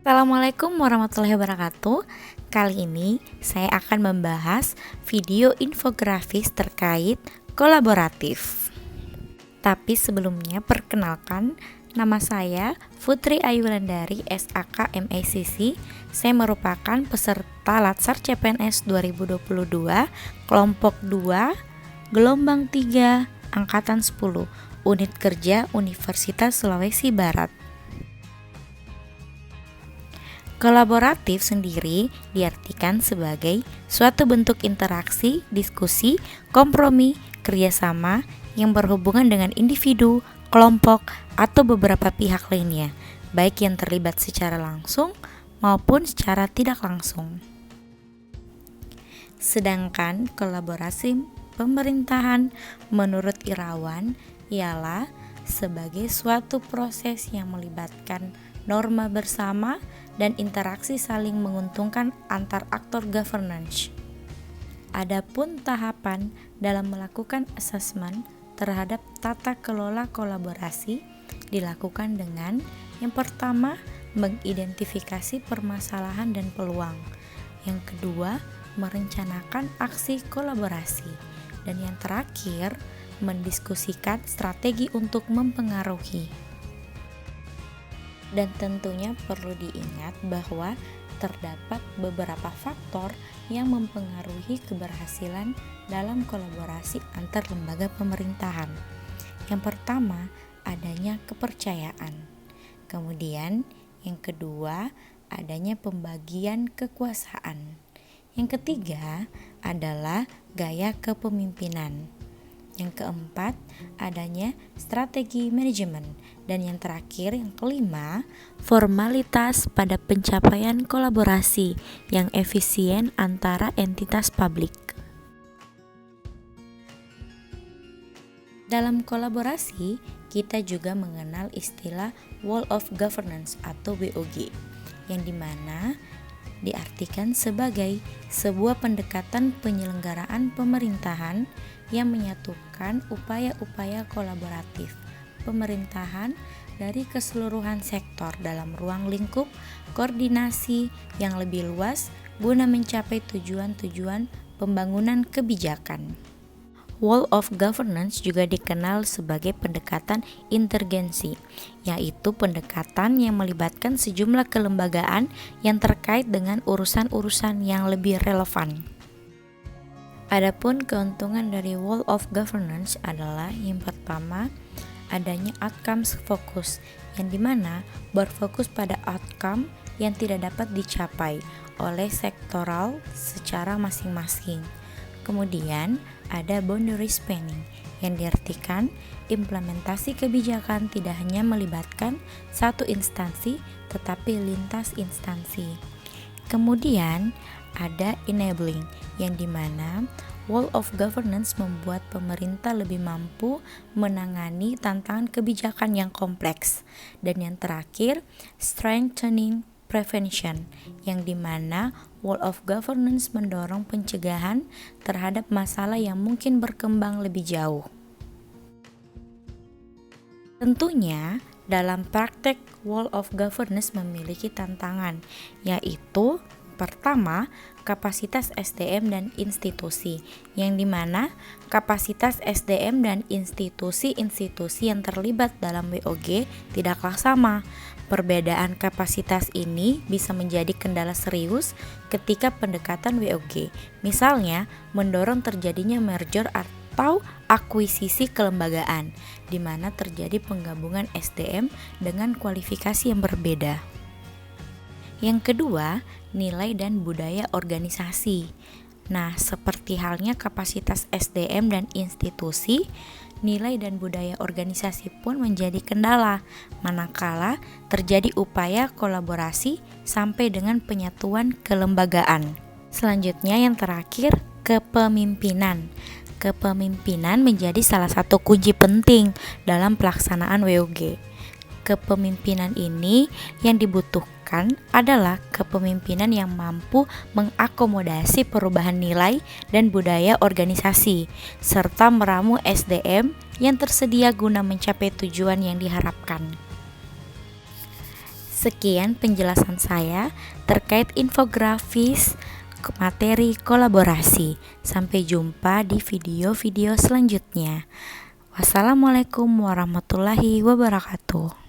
Assalamualaikum warahmatullahi wabarakatuh. Kali ini saya akan membahas video infografis terkait kolaboratif. Tapi sebelumnya perkenalkan, nama saya Putri Ayu Wulandari SAK MACC. Saya merupakan peserta Latsar CPNS 2022 kelompok 2 gelombang 3 angkatan 10 unit kerja Universitas Sulawesi Barat. Kolaboratif sendiri diartikan sebagai suatu bentuk interaksi, diskusi, kompromi, kerjasama yang berhubungan dengan individu, kelompok, atau beberapa pihak lainnya, baik yang terlibat secara langsung maupun secara tidak langsung. Sedangkan kolaborasi pemerintahan menurut Irawan ialah sebagai suatu proses yang melibatkan norma bersama dan interaksi saling menguntungkan antar aktor governance. Adapun tahapan dalam melakukan asesmen terhadap tata kelola kolaborasi dilakukan dengan yang pertama, mengidentifikasi permasalahan dan peluang. Yang kedua, merencanakan aksi kolaborasi. Dan yang terakhir, mendiskusikan strategi untuk mempengaruhi. Dan tentunya perlu diingat bahwa terdapat beberapa faktor yang mempengaruhi keberhasilan dalam kolaborasi antar lembaga pemerintahan. Yang pertama, adanya kepercayaan. Kemudian, yang kedua, adanya pembagian kekuasaan. Yang ketiga adalah gaya kepemimpinan. Yang keempat, adanya strategi manajemen. Dan yang terakhir, yang kelima, formalitas pada pencapaian kolaborasi yang efisien antara entitas publik. Dalam kolaborasi, kita juga mengenal istilah Wall of Governance atau WOG, yang dimana diartikan sebagai sebuah pendekatan penyelenggaraan pemerintahan yang menyatukan upaya-upaya kolaboratif pemerintahan dari keseluruhan sektor dalam ruang lingkup koordinasi yang lebih luas guna mencapai tujuan-tujuan pembangunan kebijakan. Wall of Governance juga dikenal sebagai pendekatan intergensi, yaitu pendekatan yang melibatkan sejumlah kelembagaan yang terkait dengan urusan-urusan yang lebih relevan. Adapun keuntungan dari Wall of Governance adalah yang pertama, adanya outcomes focus, yang dimana berfokus pada outcome yang tidak dapat dicapai oleh sektoral secara masing-masing. Kemudian ada boundary spanning, yang diartikan implementasi kebijakan tidak hanya melibatkan satu instansi tetapi lintas instansi. Kemudian ada enabling, yang dimana Wall of Governance membuat pemerintah lebih mampu menangani tantangan kebijakan yang kompleks. Dan yang terakhir, strengthening prevention, yang dimana Wall of Governance mendorong pencegahan terhadap masalah yang mungkin berkembang lebih jauh. Tentunya, dalam praktek Wall of Governance memiliki tantangan, yaitu pertama, kapasitas SDM dan institusi, yang dimana kapasitas SDM dan institusi-institusi yang terlibat dalam WOG tidaklah sama. Perbedaan kapasitas ini bisa menjadi kendala serius ketika pendekatan WOG, misalnya mendorong terjadinya merger atau akuisisi kelembagaan, di mana terjadi penggabungan SDM dengan kualifikasi yang berbeda. Yang kedua, nilai dan budaya organisasi. Nah, seperti halnya kapasitas SDM dan institusi, nilai dan budaya organisasi pun menjadi kendala manakala terjadi upaya kolaborasi sampai dengan penyatuan kelembagaan. Selanjutnya yang terakhir, kepemimpinan. Kepemimpinan menjadi salah satu kunci penting dalam pelaksanaan WOG. Kepemimpinan ini yang dibutuhkan adalah kepemimpinan yang mampu mengakomodasi perubahan nilai dan budaya organisasi, serta meramu SDM yang tersedia guna mencapai tujuan yang diharapkan. Sekian penjelasan saya terkait infografis materi kolaborasi. Sampai jumpa di video-video selanjutnya. Wassalamualaikum warahmatullahi wabarakatuh.